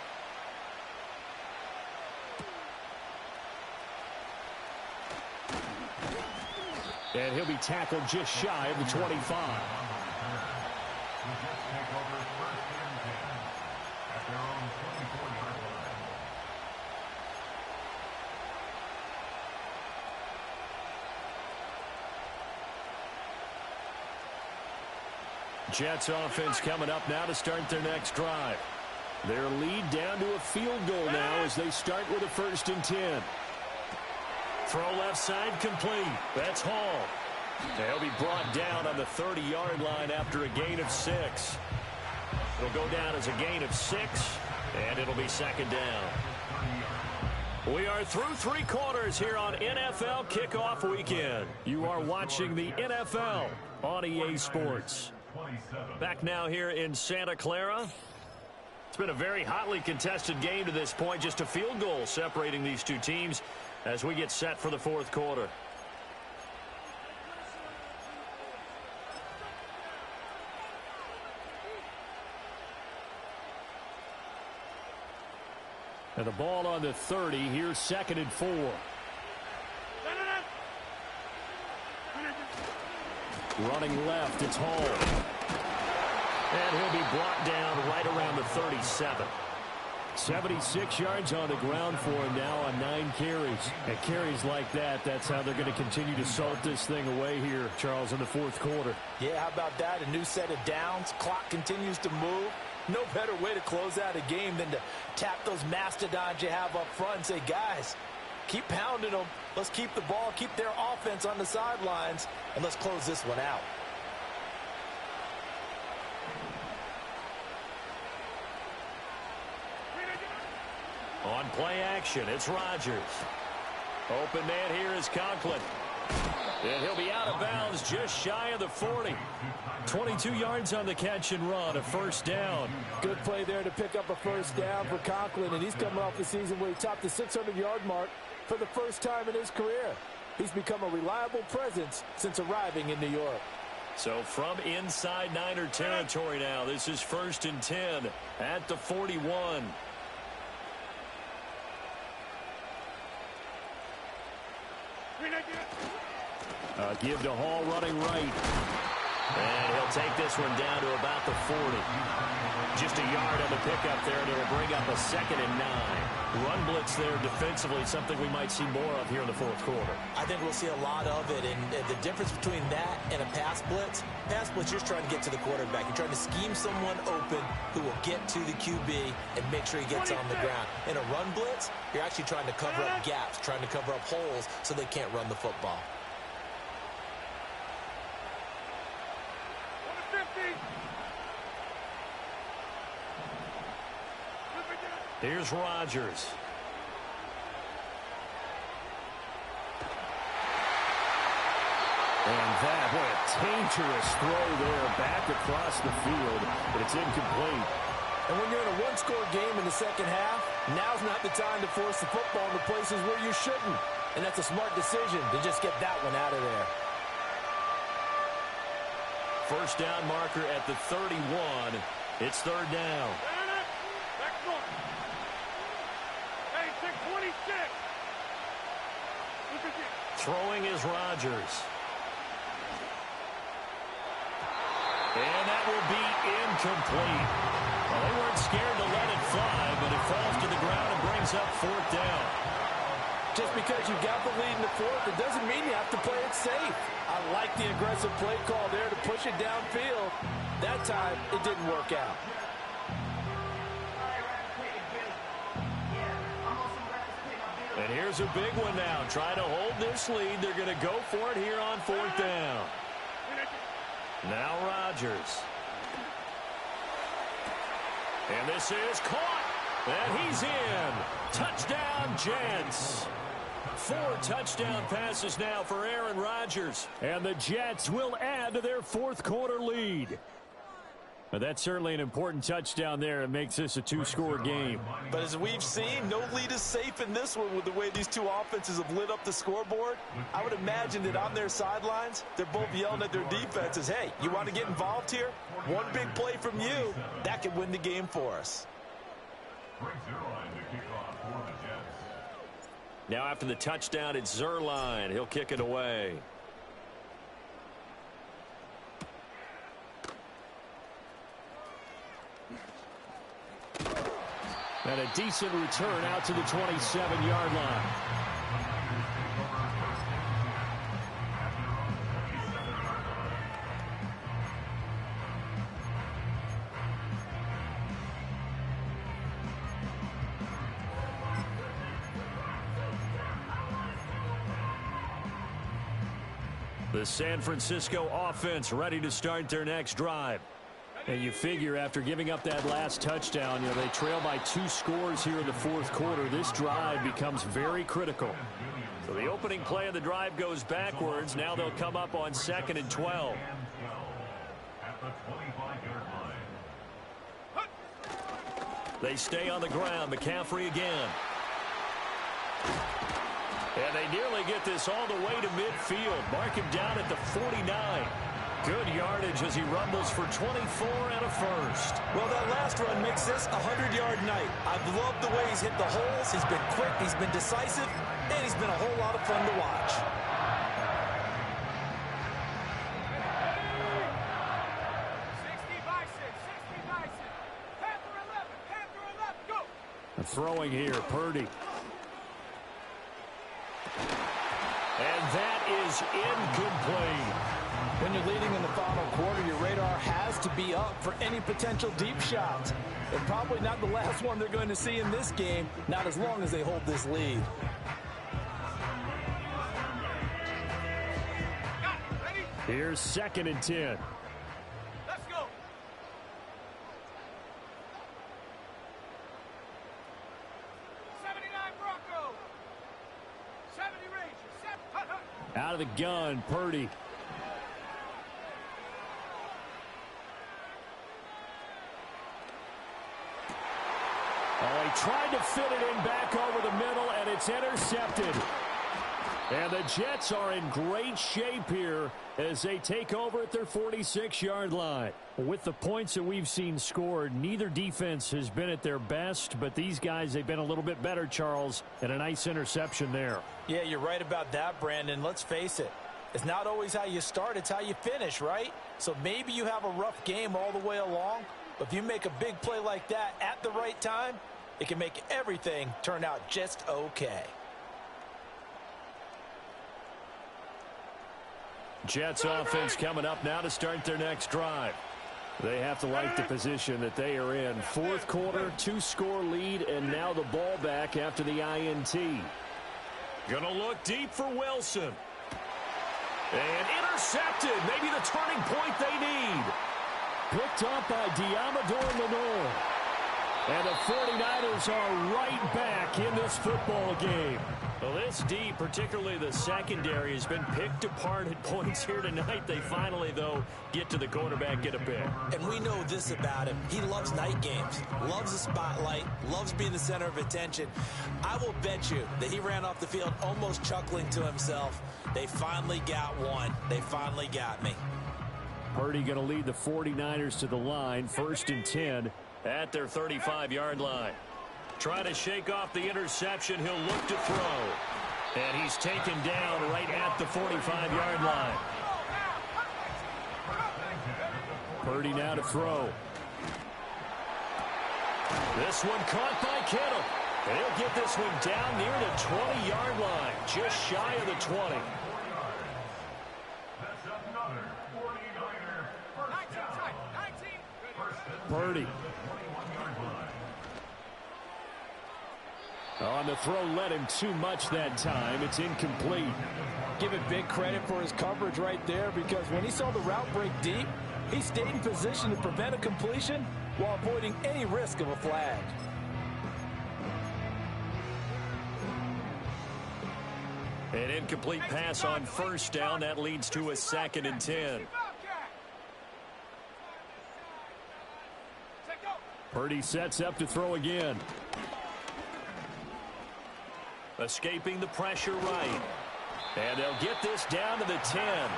[SPEAKER 1] And he'll be tackled just shy of the 25. Jets offense coming up now to start their next drive. Their lead down to a field goal now as they start with a 1st and 10. Throw left side complete. That's Hall. They'll be brought down on the 30-yard line after a gain of 6. It'll go down as a gain of 6, and it'll be 2nd down. We are through 3 quarters here on NFL Kickoff Weekend. You are watching the NFL on EA Sports. Back now here in Santa Clara. It's been a very hotly contested game to this point. Just a field goal separating these two teams as we get set for the 4th quarter. And the ball on the 30. Here's 2nd and 4. Running left, it's Hall. And he'll be brought down right around the 37. 76 yards on the ground for him now on 9 carries. And carries like that, that's how they're going to continue to salt this thing away here, Charles, in the 4th quarter.
[SPEAKER 2] Yeah, how about that? A new set of downs. Clock continues to move. No better way to close out a game than to tap those mastodons you have up front and say, guys, keep pounding them. Let's keep the ball, keep their offense on the sidelines, and let's close this one out.
[SPEAKER 1] On play action, it's Rodgers. Open man here is Conklin. And he'll be out of bounds just shy of the 40. 22 yards on the catch and run, a 1st down.
[SPEAKER 5] Good play there to pick up a 1st down for Conklin, and he's coming off the season where he topped the 600-yard mark for the first time in his career. He's become a reliable presence since arriving in New York.
[SPEAKER 1] So from inside Niner territory now, this is 1st and 10 at the 41. Give to Hall running right. And he'll take this one down to about the 40. Just a yard on the pickup there, and it'll bring up a 2nd and 9. Run blitz there defensively, something we might see more of here in the 4th quarter.
[SPEAKER 2] I think we'll see a lot of it, and the difference between that and a pass blitz, you're trying to get to the quarterback. You're trying to scheme someone open who will get to the QB and make sure he gets on the ground. In a run blitz, you're actually trying to cover up gaps, trying to cover up holes so they can't run the football.
[SPEAKER 1] Here's Rodgers. And that, what a dangerous throw there back across the field, but it's incomplete.
[SPEAKER 5] And when you're in a one-score game in the 2nd half, now's not the time to force the football into places where you shouldn't. And that's a smart decision to just get that one out of there.
[SPEAKER 1] 1st down marker at the 31. It's 3rd down. Throwing is Rodgers. And that will be incomplete. Well, they weren't scared to let it fly, but it falls to the ground and brings up 4th down.
[SPEAKER 5] Just because you got the lead in the 4th, it doesn't mean you have to play it safe. I like the aggressive play call there to push it downfield. That time, it didn't work out.
[SPEAKER 1] And here's a big one now. Trying to hold this lead. They're going to go for it here on 4th down. Now Rodgers. And this is caught. And he's in. Touchdown, Jets. 4 touchdown passes now for Aaron Rodgers. And the Jets will add to their fourth quarter lead. But that's certainly an important touchdown there. It makes this a 2-score game.
[SPEAKER 2] But as we've seen, no lead is safe in this one with the way these two offenses have lit up the scoreboard. I would imagine that on their sidelines, they're both yelling at their defenses, hey, you want to get involved here? One big play from you, that could win the game for us.
[SPEAKER 1] Now after the touchdown, it's Zuerlein. He'll kick it away. And a decent return out to the 27-yard line. The San Francisco offense ready to start their next drive. And you figure after giving up that last touchdown, they trail by 2 scores here in the fourth quarter. This drive becomes very critical. So the opening play of the drive goes backwards. Now they'll come up on 2nd and 12. They stay on the ground. McCaffrey again. And they nearly get this all the way to midfield. Mark him down at the 49. Good yardage as he rumbles for 24 and a first.
[SPEAKER 2] Well, that last run makes this a 100-yard night. I've loved the way he's hit the holes. He's been quick, he's been decisive, and he's been a whole lot of fun to watch.
[SPEAKER 1] Throwing here, Purdy. And that is incomplete.
[SPEAKER 5] When you're leading in the final quarter, your radar has to be up for any potential deep shots. And probably not the last one they're going to see in this game, not as long as they hold this lead.
[SPEAKER 1] Here's 2nd and 10.
[SPEAKER 4] Let's go. 79 Bronco. 70 Rangers.
[SPEAKER 1] Out of the gun, Purdy. Oh, he tried to fit it in back over the middle, and it's intercepted. And the Jets are in great shape here as they take over at their 46-yard line. With the points that we've seen scored, neither defense has been at their best, but these guys, they've been a little bit better, Charles, and a nice interception there.
[SPEAKER 2] Yeah, you're right about that, Brandon. Let's face it. It's not always how you start, it's how you finish, right? So maybe you have a rough game all the way along, but if you make a big play like that at the right time, it can make everything turn out just okay.
[SPEAKER 1] Jets offense coming up now to start their next drive. They have to like the position that they are in. Fourth quarter, 2-score lead, and now the ball back after the INT. Gonna look deep for Wilson. And intercepted. Maybe the turning point they need. Picked up by Diamador Lenore. And the 49ers are right back in this football game. Well, this D, particularly the secondary, has been picked apart at points here tonight. They finally, though, get to the quarterback, get a pick.
[SPEAKER 2] And we know this about him. He loves night games, loves the spotlight, loves being the center of attention. I will bet you that he ran off the field almost chuckling to himself. They finally got one. They finally got me.
[SPEAKER 1] Purdy going to lead the 49ers to the line, 1st and 10 at their 35-yard line. Trying to shake off the interception. He'll look to throw. And he's taken down right at the 45-yard line. Purdy now to throw. This one caught by Kittle. And he'll get this one down near the 20-yard line. Just shy of the 20. Purdy. On the throw, led him too much that time. It's incomplete.
[SPEAKER 5] Give it big credit for his coverage right there, because when he saw the route break deep, he stayed in position to prevent a completion while avoiding any risk of a flag.
[SPEAKER 1] An incomplete pass on first down. That leads to a 2nd and 10. Purdy sets up to throw again. Escaping the pressure right. And they'll get this down to the 10.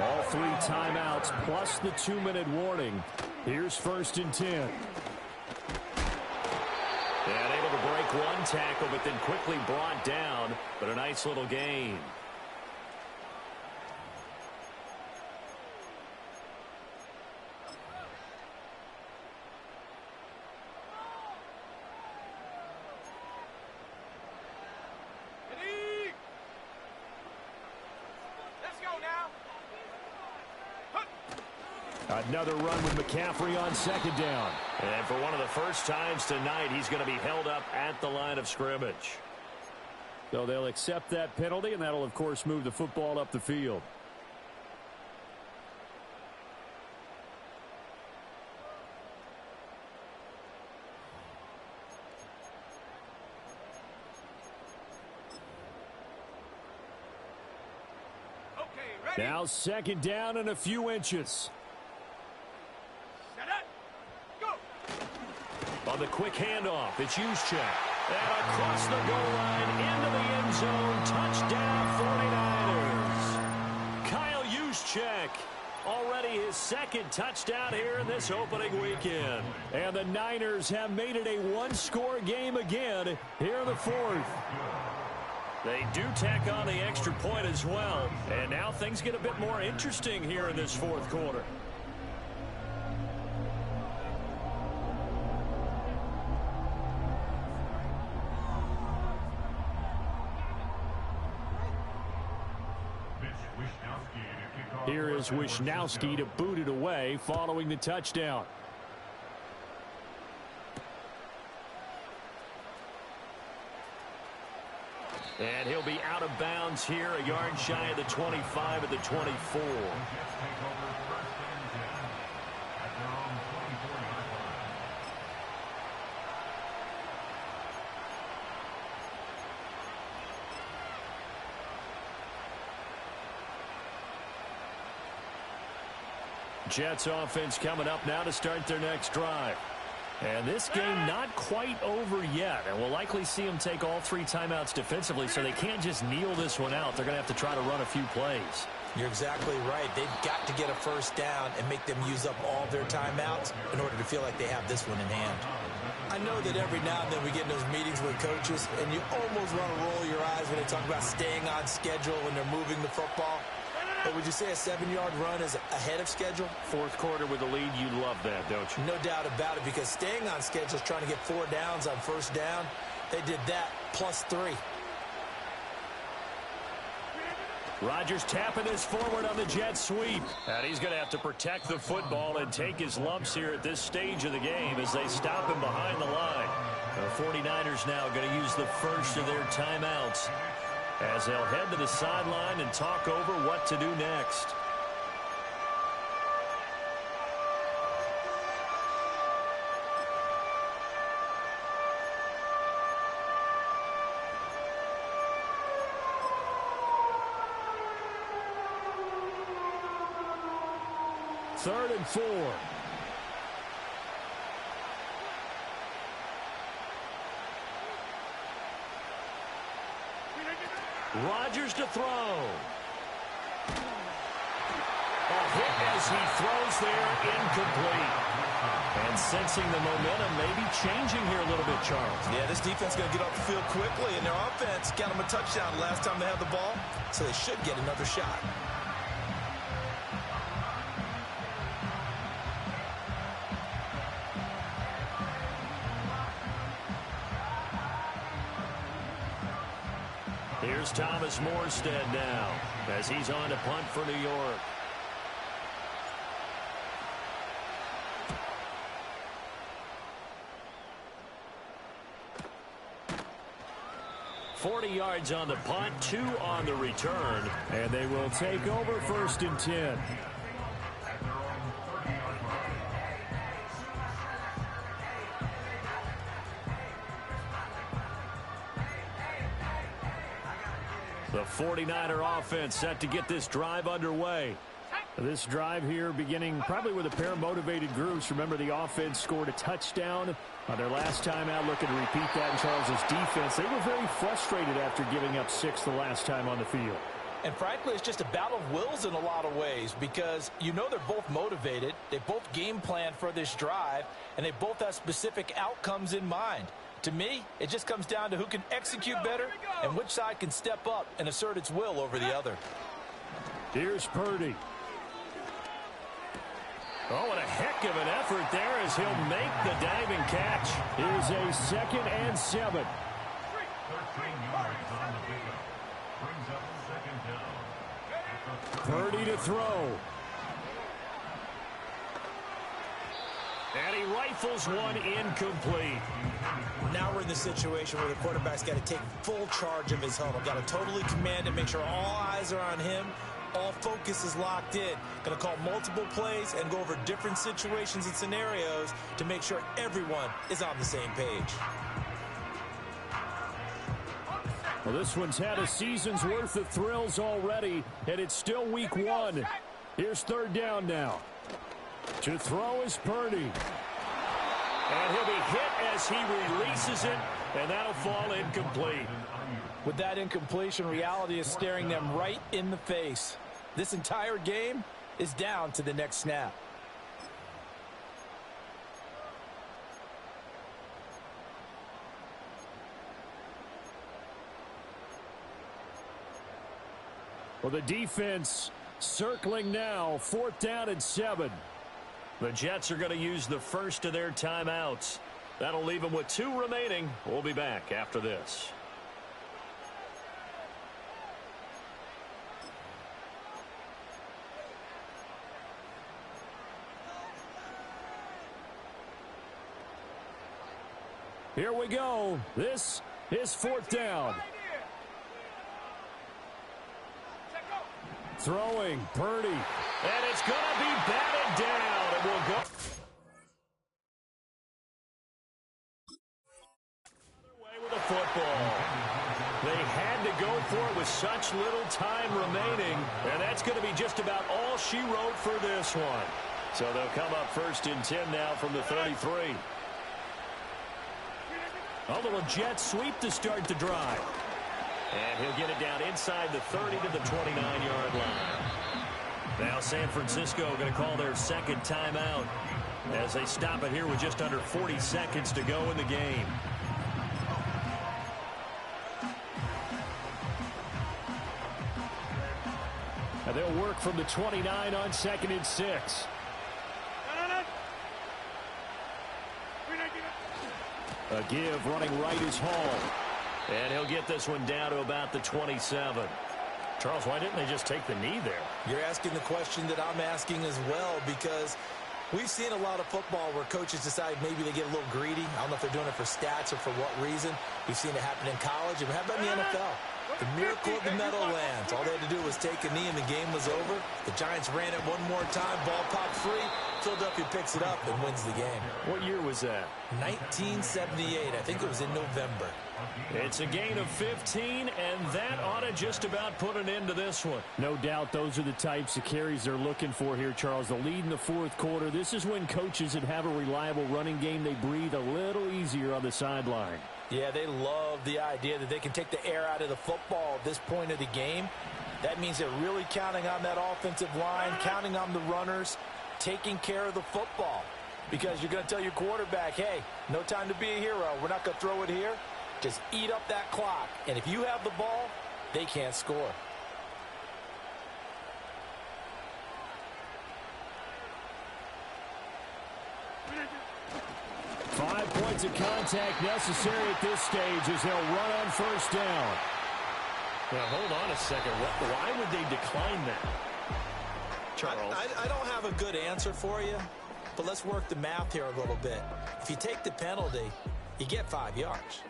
[SPEAKER 1] All 3 timeouts plus the 2-minute warning. Here's 1st and 10. And able to break one tackle, but then quickly brought down. But a nice little gain. Another run with McCaffrey on 2nd down. And for one of the first times tonight, he's going to be held up at the line of scrimmage. So they'll accept that penalty, and that'll, of course, move the football up the field.
[SPEAKER 4] Okay, ready?
[SPEAKER 1] Now 2nd down and a few inches. On the quick handoff, it's Juszczyk. And across the goal line, into the end zone, touchdown 49ers. Kyle Juszczyk, already his 2nd touchdown here in this opening weekend. And the Niners have made it a one-score game again here in the 4th. They do tack on the extra point as well. And now things get a bit more interesting here in this 4th quarter. Here is Wisnowski to boot it away following the touchdown. And he'll be out of bounds here, a yard shy of the 25 at the 24. Jets offense coming up now to start their next drive. And this game not quite over yet. And we'll likely see them take all 3 timeouts defensively, so they can't just kneel this one out. They're going to have to try to run a few plays.
[SPEAKER 2] You're exactly right. They've got to get a first down and make them use up all their timeouts in order to feel like they have this one in hand. I know that every now and then we get in those meetings with coaches, and you almost want to roll your eyes when they talk about staying on schedule when they're moving the football. But would you say a 7-yard run is ahead of schedule?
[SPEAKER 1] 4th quarter with the lead, you love that, don't you?
[SPEAKER 2] No doubt about it, because staying on schedule is trying to get 4 downs on first down. They did that plus 3.
[SPEAKER 1] Rodgers tapping this forward on the jet sweep. And he's going to have to protect the football and take his lumps here at this stage of the game as they stop him behind the line. The 49ers now going to use the first of their timeouts as they'll head to the sideline and talk over what to do next. Third and 4. Rodgers to throw. A hit as he throws there, incomplete. And sensing the momentum maybe changing here a little bit, Charles.
[SPEAKER 2] Yeah, this defense is going to get off the field quickly, and their offense got them a touchdown last time they had the ball, so they should get another shot.
[SPEAKER 1] Here's Thomas Morstead now as he's on to punt for New York. $40 yards on the punt, 2 on the return, and they will take over 1st and 10. The 49er offense set to get this drive underway.
[SPEAKER 6] This drive here beginning probably with a pair of motivated groups. Remember, the offense scored a touchdown on their last time out, looking to repeat that in Charles' defense. They were very frustrated after giving up 6 the last time on the field.
[SPEAKER 2] And frankly, it's just a battle of wills in a lot of ways because you know they're both motivated. They both game plan for this drive, and they both have specific outcomes in mind. To me, it just comes down to who can execute better and which side can step up and assert its will over the other.
[SPEAKER 6] Here's Purdy.
[SPEAKER 1] Oh, what a heck of an effort there as he'll make the diving catch.
[SPEAKER 6] Here's a 2nd and 7.
[SPEAKER 3] 13 yards on the pickup. Brings up second down.
[SPEAKER 6] Purdy to throw.
[SPEAKER 1] And he rifles one incomplete.
[SPEAKER 2] Now we're in the situation where the quarterback's got to take full charge of his huddle. Got to totally command and make sure all eyes are on him. All focus is locked in. Going to call multiple plays and go over different situations and scenarios to make sure everyone is on the same page.
[SPEAKER 6] Well, this one's had a season's worth of thrills already, and it's still week 1. Here's 3rd down now. To throw is Purdy.
[SPEAKER 1] And he'll be hit as he releases it, and that'll fall incomplete.
[SPEAKER 5] With that incompletion, reality is staring them right in the face. This entire game is down to the next snap.
[SPEAKER 6] Well, the defense circling now, 4th down and 7.
[SPEAKER 1] The Jets are going to use the first of their timeouts. That'll leave them with 2 remaining. We'll be back after this.
[SPEAKER 6] Here we go. This is 4th down. Throwing, Purdy.
[SPEAKER 1] And it's going to be batted down. It will go another way with the football. They had to go for it with such little time remaining, and that's going to be just about all she wrote for this one. So they'll come up 1st and 10 now from the 33.
[SPEAKER 6] A little jet sweep to start the drive.
[SPEAKER 1] And he'll get it down inside the 30 to the 29-yard line. Now San Francisco going to call their 2nd timeout as they stop it here with just under 40 seconds to go in the game.
[SPEAKER 6] And they'll work from the 29 on 2nd and 6. A give running right is Hall.
[SPEAKER 1] And he'll get this one down to about the 27.
[SPEAKER 6] Charles, why didn't they just take the knee there?
[SPEAKER 2] You're asking the question that I'm asking as well because we've seen a lot of football where coaches decide maybe they get a little greedy. I don't know if they're doing it for stats or for what reason. We've seen it happen in college. And how about in the NFL? The miracle of the Meadowlands. All they had to do was take a knee and the game was over. The Giants ran it one more time. Ball popped free. Philadelphia picks it up and wins the game.
[SPEAKER 1] What year was that?
[SPEAKER 2] 1978. I think it was in November.
[SPEAKER 1] It's a gain of 15, and that ought to just about put an end to this one.
[SPEAKER 6] No doubt those are the types of carries they're looking for here, Charles. The lead in the 4th quarter. This is when coaches that have a reliable running game, they breathe a little easier on the sideline.
[SPEAKER 2] Yeah, they love the idea that they can take the air out of the football at this point of the game. That means they're really counting on that offensive line, counting on the runners, taking care of the football. Because you're going to tell your quarterback, hey, no time to be a hero. We're not going to throw it here. Just eat up that clock. And if you have the ball, they can't score.
[SPEAKER 6] Five points of contact necessary at this stage as they'll run on 1st down.
[SPEAKER 1] Now, hold on a second. Why would they decline that? Charles?
[SPEAKER 2] I don't have a good answer for you, but let's work the math here a little bit. If you take the penalty, you get 5 yards.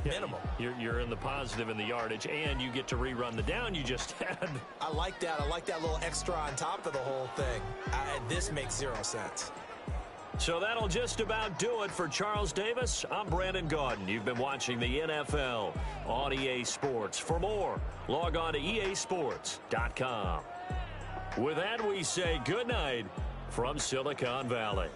[SPEAKER 2] Minimum.
[SPEAKER 1] You're in the positive in the yardage, and you get to rerun the down you just had.
[SPEAKER 2] I like that. I like that little extra on top of the whole thing. This makes 0 sense.
[SPEAKER 1] So that'll just about do it for Charles Davis. I'm Brandon Gaudin. You've been watching the NFL on EA Sports. For more, log on to easports.com. With that, we say good night from Silicon Valley.